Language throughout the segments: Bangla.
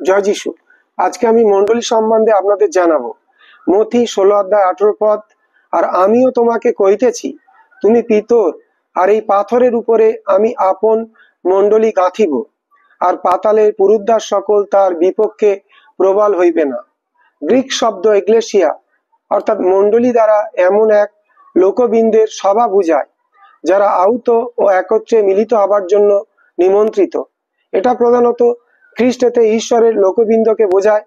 জয় যিশু। আজকে আমি মণ্ডলী সম্বন্ধে আপনাদের জানাবো। মথি 16:18 আর আমিও তোমাকে কইতেছি, তুমি পিতর, আর এই পাথরের উপরে আমি আপন মণ্ডলী গাঁথিব, আর পাতালের পুরুদ্ধার সকল তার বিপক্ষে প্রবল হইবে না। গ্রিক শব্দ এক্লেসিয়া অর্থাৎ মণ্ডলী দ্বারা এমন এক লোকবৃন্দের সভা বুঝায় যারা আহত ও একত্রে মিলিত হবার জন্য নিমন্ত্রিত। এটা প্রধানত খ্রিস্টেতে ঈশ্বরের লোকবৃন্দকে বোঝায়,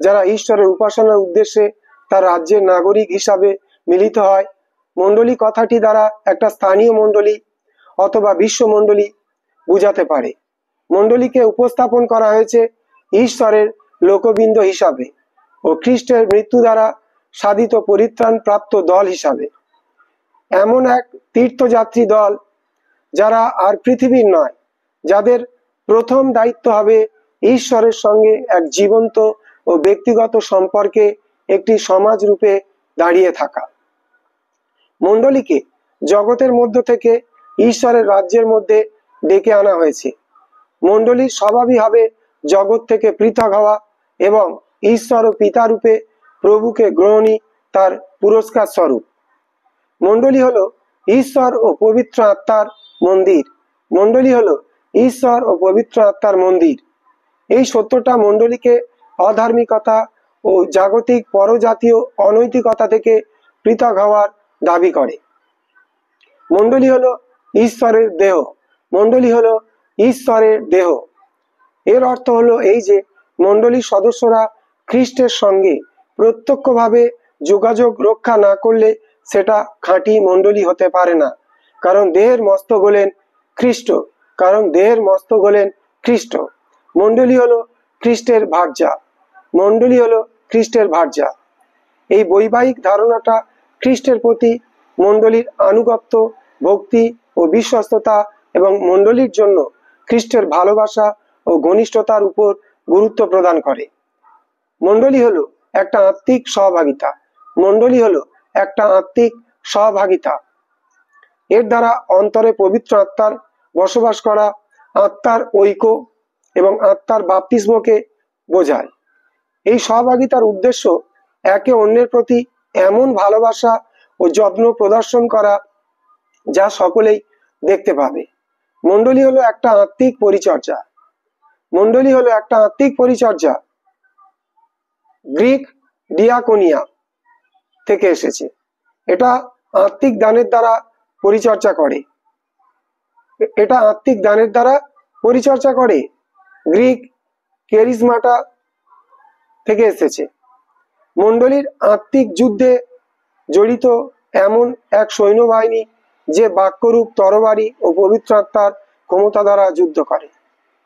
যারা ঈশ্বরের উপাসনার উদ্দেশ্যে তার রাজ্যের নাগরিক হিসাবে মিলিত হয়। মণ্ডলী কথাটি দ্বারা একটা স্থানীয় মণ্ডলী অথবা বিশ্ব মণ্ডলী বুঝাতে পারে। মণ্ডলীকে উপস্থাপন করা হয়েছে ঈশ্বরের লোকবৃন্দ হিসাবে ও খ্রিস্টের মৃত্যু দ্বারা সাধিত পরিত্রাণ প্রাপ্ত দল হিসাবে। এমন এক তীর্থযাত্রী দল যারা আর পৃথিবীর নয়, যাদের প্রথম দায়িত্ব হবে ঈশ্বরের সঙ্গে এক জীবন্ত ও ব্যক্তিগত সম্পর্কে একটি সমাজ রূপে দাঁড়িয়ে থাকা। মণ্ডলীকে জগতের মধ্য থেকে ঈশ্বরের রাজ্যের মধ্যে ডেকে আনা হয়েছে। মণ্ডলীর স্বভাবই হবে জগৎ থেকে পৃথক হওয়া এবং ঈশ্বর ও পিতা রূপে প্রভুকে গ্রহণই তার পুরস্কার স্বরূপ। মণ্ডলী হলো ঈশ্বর ও পবিত্র আত্মার মন্দির। মণ্ডলী হলো ঈশ্বর ও পবিত্র আত্মার মন্দির। এই সত্যটা মণ্ডলীকে অধার্মিকতা ও জাগতিক পরজাতীয় অনৈতিকতা থেকে পৃথক হওয়ার দাবি করে। মণ্ডলী হলো ঈশ্বরের দেহ। মণ্ডলী হলো ঈশ্বরের দেহ। এর অর্থ হলো এই যে মণ্ডলীর সদস্যরা খ্রিস্টের সঙ্গে প্রত্যক্ষভাবে যোগাযোগ রক্ষা না করলে সেটা খাঁটি মণ্ডলী হতে পারে না। কারণ দেহের মস্তক হলেন খ্রিস্ট। মণ্ডলী হলো খ্রিস্টের ভার্যা। মণ্ডলী হলো খ্রিস্টের ভার্যা। এই বৈবাহিক ধারণাটা খ্রিস্টের প্রতি মণ্ডলীর আনুগত্য, ভক্তি ও বিশ্বস্ততা এবং মণ্ডলীর জন্য খ্রিস্টের ভালোবাসা ও ঘনিষ্ঠতার উপর গুরুত্ব প্রদান করে। মণ্ডলী হলো একটা আত্মিক সহভাগিতা। মণ্ডলী হলো একটা আত্মিক সহভাগিতা। এর দ্বারা অন্তরে পবিত্র আত্মার বসবাস করা, আত্মার ঐক্য এবং আত্মার বাপ্তিস্মকে বোঝায়। এই সহভাগিতার উদ্দেশ্য একে অন্যের প্রতি এমন ভালোবাসা ও যত্ন প্রদর্শন করা যা সকলেই দেখতে পাবে। মণ্ডলী হলো একটা আত্মিক পরিচর্যা। মণ্ডলী হলো একটা আত্মিক পরিচর্যা। গ্রিক ডিয়াকোনিয়া থেকে এসেছে। এটা আত্মিক দানের দ্বারা পরিচর্যা করে। গ্রিক ক্যারিজমাটা থেকে এসেছে। মণ্ডলীর আত্মিক যুদ্ধে জড়িত এমন এক সৈন্যবাহিনী যে বাক্যরূপ তরবারি ও পবিত্র আত্মার ক্ষমতা দ্বারা যুদ্ধ করে।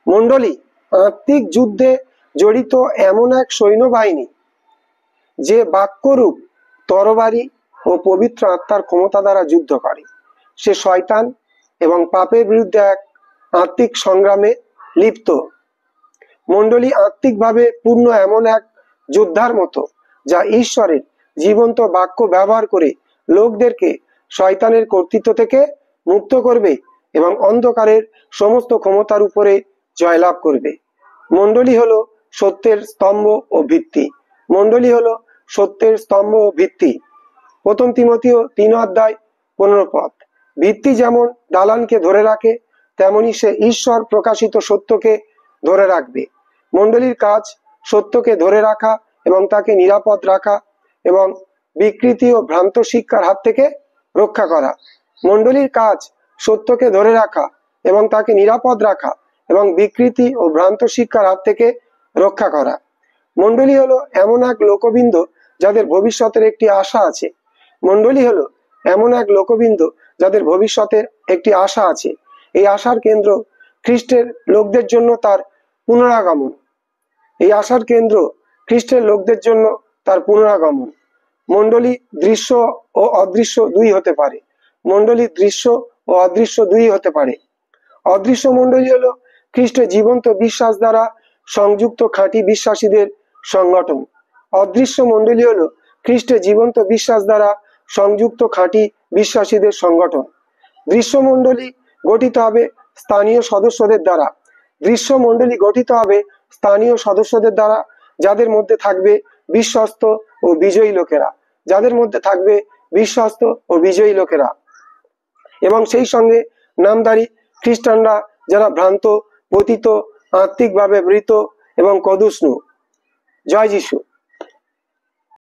মণ্ডলী আত্মিক যুদ্ধে জড়িত এমন এক সৈন্যবাহিনী যে বাক্যরূপ তরবারি ও পবিত্র আত্মার ক্ষমতা দ্বারা যুদ্ধ করে। সে শয়তান এবং পাপের বিরুদ্ধে এক আত্মিক সংগ্রামে লিপ্ত। মণ্ডলী আত্মিকভাবে পূর্ণ এমন এক যোদ্ধার মতো যা ঈশ্বরের জীবন্ত বাক্য ব্যবহার করে লোকদেরকে শয়তানের কর্তৃত্ব থেকে মুক্ত করবে এবং অন্ধকারের সমস্ত ক্ষমতার উপরে জয়লাভ করবে। মণ্ডলী হলো সত্যের স্তম্ভ ও ভিত্তি। মণ্ডলী হলো সত্যের স্তম্ভ ও ভিত্তি। 1 তিমথিও 3:15। ভিত্তি যেমন দালানকে ধরে রাখে, তেমনি সে ঈশ্বর প্রকাশিত সত্যকে ধরে রাখবে। মণ্ডলীর কাজ সত্যকে ধরে রাখা এবং তাকে নিরাপদ রাখা এবং বিকৃতি ও ভ্রান্ত শিক্ষার হাত থেকে রক্ষা করা। মণ্ডলীর কাজ সত্যকে ধরে রাখা এবং তাকে নিরাপদ রাখা এবং বিকৃতি ও ভ্রান্ত শিক্ষার হাত থেকে রক্ষা করা। মণ্ডলী হলো এমন এক লোকবৃন্দ যাদের ভবিষ্যতের একটি আশা আছে। মণ্ডলী হলো এমন এক লোকবৃন্দ যাদের ভবিষ্যতের একটি আশা আছে। এই আশার কেন্দ্র খ্রিস্টের লোকদের জন্য তার পুনরাগমন। মণ্ডলী দৃশ্য ও অদৃশ্য দুই হতে পারে। অদৃশ্য মণ্ডলী হলো খ্রিস্টের জীবন্ত বিশ্বাস দ্বারা সংযুক্ত খাঁটি বিশ্বাসীদের সংগঠন। অদৃশ্য মণ্ডলী হলো খ্রিস্টের জীবন্ত বিশ্বাস দ্বারা সংযুক্ত খাঁটি বিশ্বাসীদের সংগঠন। দৃশ্য মণ্ডলী গঠিত হবে স্থানীয় সদস্যদের দ্বারা। দৃশ্য মণ্ডলী গঠিত হবে স্থানীয় সদস্যদের দ্বারা, যাদের মধ্যে থাকবে বিশ্বস্ত ও বিজয়ী লোকেরা, যাদের মধ্যে থাকবে বিশ্বস্ত ও বিজয়ী লোকেরা, এবং সেই সঙ্গে নামধারী খ্রিস্টানরা, যারা ভ্রান্ত, পতিত, আত্মিকভাবে মৃত এবং কদুষ্ণু। জয় যিশু।